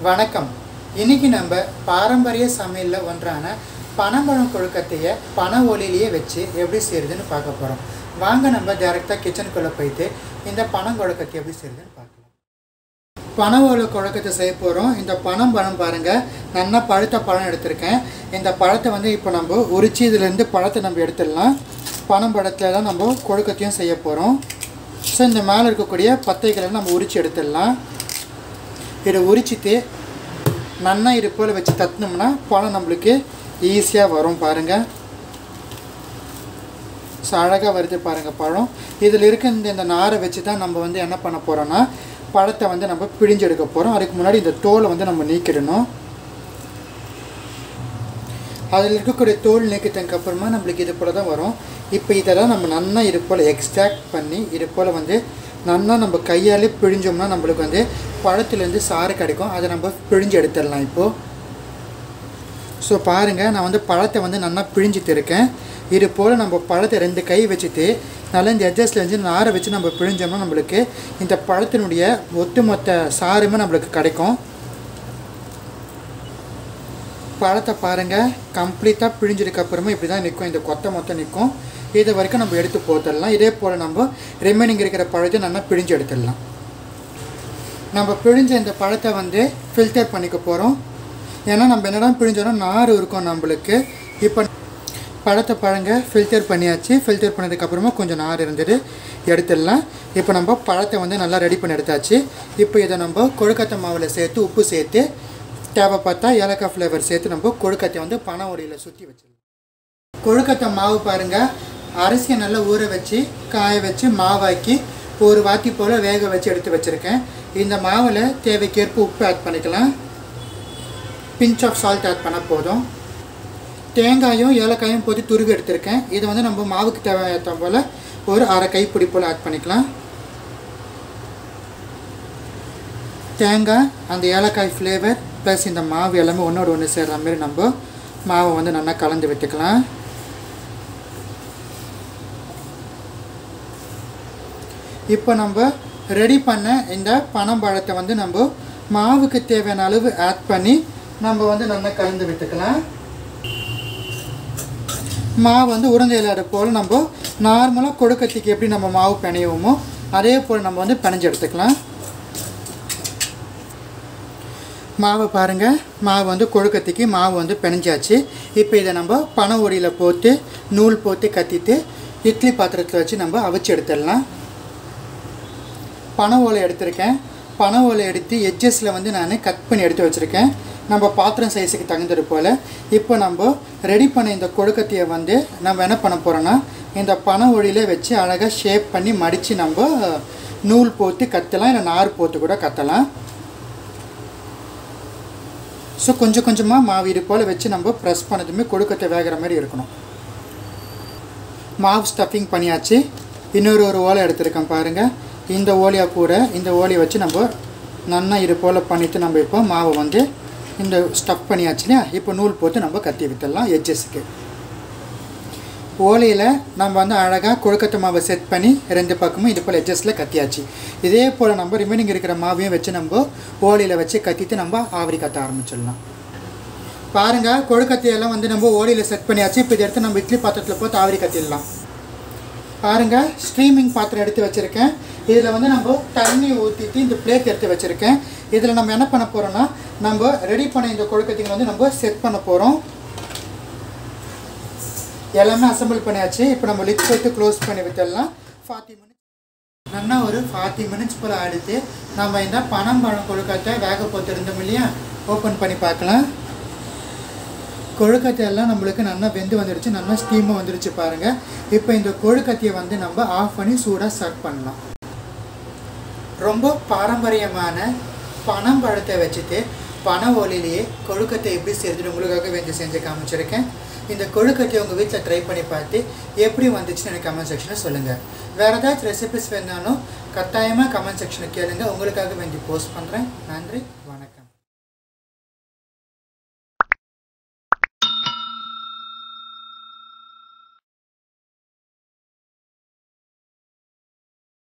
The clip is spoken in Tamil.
வணக்கம். இன்னைக்கு நம்ம பாரம்பரிய சமையல்ல ஒன்றான பனம்பழம் கொழுக்கட்டையை பனை ஓலையிலேயே வச்சு எப்படி செய்யறதுன்னு பார்க்க போறோம். வாங்க நம்ம டைரக்டா கிச்சனுக்குள்ள போயிட்டு இந்த பனங்கொழுக்கட்டை எப்படி செய்யறதுன்னு பார்க்கலாம். பனை ஓலை கொழுக்கட்டை செய்ய போறோம். இந்த பனம்பழம் பாருங்க, நல்லா பழுத்த பழம் எடுத்திருக்கேன். இந்த பழத்தை இப்போ நம்ம உரிச்சு இதுல இருந்து பழத்தை நம்ம எடுத்துடலாம். பனம்பழத்துல தான் நம்ம கொழுக்கட்டையும் செய்ய போறோம். ஸோ இந்த மேலே இருக்கக்கூடிய பத்தைகளை நம்ம உரிச்சு எடுத்துடலாம். இதை உரிச்சிட்டு நல்லா இது போல் வச்சு தட்டினோம்னா பழம் நம்மளுக்கு ஈஸியாக வரும் பாருங்கள். ஸோ அழகாக வருது பாருங்கள் பழம். இதில் இருக்க இந்த நாரை வச்சு தான் நம்ம என்ன பண்ண போகிறோன்னா பழத்தை நம்ம பிழிஞ்சு எடுக்க போகிறோம். அதுக்கு முன்னாடி இந்த தோலை நம்ம நீக்கிடணும். அதில் இருக்கக்கூடிய தோல் நீக்கிட்டதுக்கு அப்புறமா நம்மளுக்கு இது போல் தான் வரும். இப்போ இதெல்லாம் நம்ம நல்லா இது போல் எக்ஸ்ட்ராக்ட் பண்ணி இது போல் நல்லா நம்ம கையாலே பிழிஞ்சோம்னா நம்மளுக்கு பழத்துலேருந்து சாறு கிடைக்கும். அதை நம்ம பிழிஞ்சு எடுத்துடலாம் இப்போது. ஸோ பாருங்கள், நான் பழத்தை நல்லா பிழிஞ்சிட்டு இருக்கேன். இது போல் நம்ம பழத்தை 2 கை வச்சுட்டு நல்லா இந்த எட்ஜஸ்ட்லேருந்து நாரை வச்சு நம்ம பிழிஞ்சோம்னா நம்மளுக்கு இந்த பழத்தினுடைய ஒட்டுமொத்த சாருமே நம்மளுக்கு கிடைக்கும். பழத்தை பாருங்கள், கம்ப்ளீட்டாக பிழிஞ்சதுக்கப்புறமா இப்படி தான் நிற்கும். இந்த கொத்தை மொத்தம் நிற்கும். இது வரைக்கும் நம்ம எடுத்து போட்டுடலாம். இதே போல் நம்ம ரிமைனிங் இருக்கிற பழத்தை நல்லா பிழிஞ்சு எடுத்துடலாம். நம்ம பிழிஞ்ச இந்த பழத்தை ஃபில்டர் பண்ணிக்க போகிறோம். ஏன்னா நம்ம என்னதான் பிழிஞ்சோன்னா நார் இருக்கும் நம்மளுக்கு. இப்போ பழத்தை ஃபில்டர் பண்ணியாச்சு. ஃபில்டர் பண்ணதுக்கப்புறமா கொஞ்சம் நார் இருந்துட்டு எடுத்துடலாம். இப்போ நம்ம பழத்தை நல்லா ரெடி பண்ணி எடுத்தாச்சு. இப்போ இதை நம்ம கொழுக்கட்டை மாவில் சேர்த்து உப்பு சேர்த்து தேவைப்பட்டா ஏலக்காய் ஃப்ளேவர் சேர்த்து நம்ம கொழுக்கட்டை பனை ஓலையில் சுற்றி வச்சிடலாம். கொழுக்கட்டை மாவு பாருங்கள், அரிசியை நல்லா ஊற வச்சு காய வச்சு மாவாக்கி ஒரு வாட்டி போல் வேக வச்சு எடுத்து வச்சுருக்கேன். இந்த மாவில் தேவைக்கேற்ப உப்பு ஆட் பண்ணிக்கலாம். பிஞ்ச் ஆஃப் சால்ட் ஆட் பண்ண போதும். தேங்காயும் ஏலக்காயும் போட்டு துருவி எடுத்திருக்கேன். இதை நம்ம மாவுக்கு தேவையான போல் ஒரு அரை கைப்பிடி போல் ஆட் பண்ணிக்கலாம். தேங்காய், அந்த ஏலக்காய் ஃப்ளேவர் ப்ளஸ் இந்த மாவு எல்லாமே ஒன்றோடு ஒன்று சேர்கிற மாதிரி நம்ம மாவை நல்லா கலந்து விட்டுக்கலாம். இப்போ நம்ம ரெடி பண்ண இந்த பனம்பழத்தை நம்ம மாவுக்கு தேவையான அளவு ஆட் பண்ணி நம்ம நல்லா கலந்து விட்டுக்கலாம். மாவு உருண்டை இல்லாத போல் நம்ம நார்மலாக கொழுக்கட்டைக்கு எப்படி நம்ம மாவு பிணையுவோமோ அதே போல் நம்ம பிணைஞ்சு எடுத்துக்கலாம். மாவை பாருங்கள், மாவு கொழுக்கட்டைக்கு மாவு பிணைஞ்சாச்சு. இப்போ இதை நம்ம பனை ஓடியில் போட்டு நூல் போட்டு கட்டிட்டு இட்லி பாத்திரத்தில் வச்சு நம்ம அவிச்சு எடுத்துடலாம். பனை ஓலை எடுத்திருக்கேன். பனை ஓலை எடுத்து எட்ஜஸில் நான் கட் பண்ணி எடுத்து வச்சுருக்கேன். நம்ம பாத்திரம் சைஸுக்கு தகுந்தது போல். இப்போ நம்ம ரெடி பண்ண இந்த கொழுக்கட்டையை நம்ம என்ன பண்ண போகிறோன்னா இந்த பனை ஓடியிலே வச்சு அழகாக ஷேப் பண்ணி மடித்து நம்ம நூல் போட்டு கட்டலாம், இல்லை நார் போட்டு கூட கட்டலாம். ஸோ கொஞ்சம் கொஞ்சமாக மாவு இது போல் வச்சு நம்ம ப்ரெஸ் பண்ணதுமே கொழுக்கட்டை வேகிற மாதிரி இருக்கணும். மாவு ஸ்டஃபிங் பண்ணியாச்சு. இன்னொரு ஓலை எடுத்துருக்கேன் பாருங்கள். இந்த ஓலையாக கூட இந்த ஓலையை வச்சு நம்ம நல்லா இது போல் பண்ணிவிட்டு நம்ம இப்போ மாவை இந்த ஸ்டஃப் பண்ணியாச்சு இல்லையா. இப்போ நூல் போட்டு நம்ம கட்டி விட்டுடலாம் எட்ஜஸுக்கு. ஓலையில் நம்ம அழகாக கொழுக்கட்டை மாவை செட் பண்ணி 2 பக்கமும் இது போல் எட்ஜஸில் கட்டியாச்சு. இதே போல் நம்ம ரிமைனிங் இருக்கிற மாவையும் வச்சு நம்ம ஓலையில் வச்சு கட்டிட்டு நம்ம ஆவரி கட்ட ஆரம்பிச்சிடலாம். பாருங்கள், கொழுக்கட்டையெல்லாம் நம்ம ஓலையில் செட் பண்ணியாச்சு. இப்போ இதை எடுத்து நம்ம இட்லி பாத்திரத்தில் போட்டு ஆவரி கட்டிடலாம். பாருங்கள், ஸ்ட்ரீமிங் பாத்திரம் எடுத்து வச்சுருக்கேன். இதில் நம்ம தண்ணி ஊற்றிட்டு இந்த பிளேட் எடுத்து வச்சுருக்கேன். இதில் நம்ம என்ன பண்ண போகிறோன்னா நம்ம ரெடி பண்ண இந்த கொழுக்கட்டைக்கு நம்ம செட் பண்ண போகிறோம். எல்லாமே அசம்பிள் பண்ணியாச்சு. இப்போ நம்ம லிட் போட்டு க்ளோஸ் பண்ணி விட்டுடலாம். 40 மினிட்ஸ் நல்லா ஒரு 40 மினிட்ஸ் போல் ஆடுத்து நம்ம இந்த பனம்பழம் கொழுக்கட்டை வேக போட்டு இருந்தோம் இல்லையா, ஓப்பன் பண்ணி பார்க்கலாம். கொழுக்கட்டை எல்லாம் நம்மளுக்கு நல்லா வெந்து வந்துடுச்சு, நல்லா ஸ்டீமாக வந்துடுச்சு பாருங்கள். இப்போ இந்த கொழுக்கட்டையை நம்ம ஆஃப் பண்ணி சூடாக சர்வ் பண்ணலாம். ரொம்ப பாரம்பரியமான பனம்பழத்தை வச்சுட்டு பனை ஓலையிலேயே கொழுக்கட்டை எப்படி செய்யறது உங்களுக்காக செஞ்சு காமிச்சிருக்கேன். இந்த கொழுக்கட்டையை உங்கள் வீட்டில் ட்ரை பண்ணி பார்த்து எப்படி வந்துச்சுன்னு எனக்கு கமெண்ட் செக்ஷனில் சொல்லுங்கள். வேறு ஏதாச்சும் ரெசிபிஸ் வேணாலும் கட்டாயமாக கமெண்ட் செக்ஷனில் கேளுங்க. உங்களுக்காக போஸ்ட் பண்ணுறேன். நன்றி.